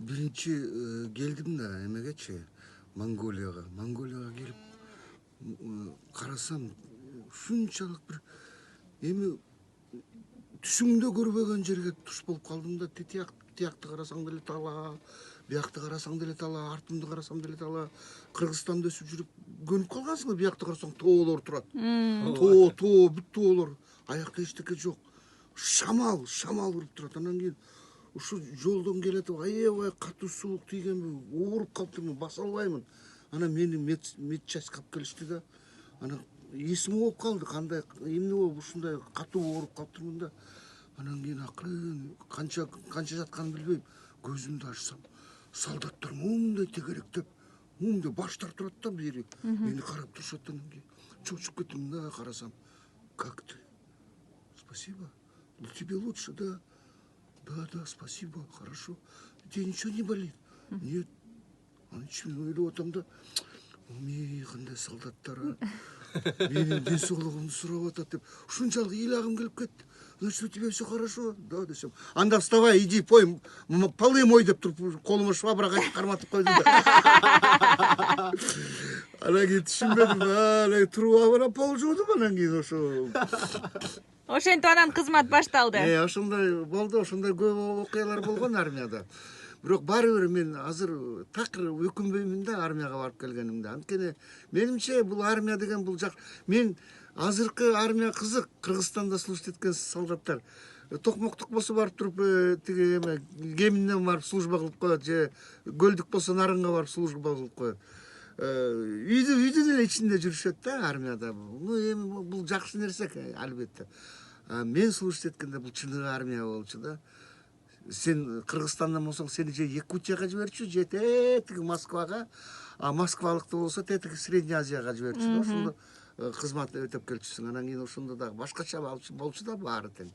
биринчи келдим да эмегечи, Монголияга келип карасам ушунчалык бир эми түшүмдө көрбөгөн жерге туш болуп калдым да. Тиякты карасаң деле тала, биякты карасаң деле тала, артымды карасам деле тала. Кыргызстанда өсүп жүрүп көнүп калгансың, биякты карасаң тоолор турат. Тоо, бүт тоолор. Аякта эчтеке жок. Шамал уруп турат. Анан кийин ушу жолдон келатып аябай катуу суук тийгенби, ооруп калыптырмын, баса албаймын. Анан мени медчасть алып келишти да. Анан эсим ооп калды, кандай эмне болуп ушундай катуу ооруп калыптырмын да. Анан кийин акырын канча жатканын билбейм, көзүмдү ачсам солдаттар моундай тегеректеп, моундай баштар турат да бери. Мени карап турушат. Анан кийин чочуп кеттим да, карасам. Как ты? Спасибо. Ну тебе лучше, да? Да, спасибо, хорошо. Тебе ничего не болит? Нет. Анан ичимден ойлоп атам да. Кандай солдаттар, менин ден соолугумду сурап атат деп ушунчалык ыйлагым келип кетти. Значит, у тебя все хорошо? Да, десем. Анда вставай, иди пой, полы мой деп туруп колума швабра кайтып карматып койду да. Анан кийин түшүнбөдүм. Анан туруп алып пол жуудум. Анан кийин ошо Ошентип анан кызмат башталды. Ошондой болду, ошондой көп окуялар болгон армияда. Бирок баары бир мен азыр такыр өкүнбөймүн да армияга барып келгенимде. Анткени менимче бул армия деген бул жак. Мен азыркы армия кызык. Кыргызстанда служить эткен солдаттар токмоктук болсо барып туруп тиги эме кеминден барып служба кылып коет, же көлдүк болсо нарынга барып служба кылып коет. Үйдүн эле ичинде жүрүшөт да армияда. Эми бул жакшы нерсе албетте. Мен служить эткенде бул чыныгы армия болчу да. Сен Кыргызстандан болсоң, сени же Якутияга жиберчү, же тетиги Москвага, а москвалыкты болсо тетиги Средний Азияга жиберчү да. Ошондо кызмат өтөп келчүсүң. Анан кийин ошондо дагы башкача болчу да баары тең.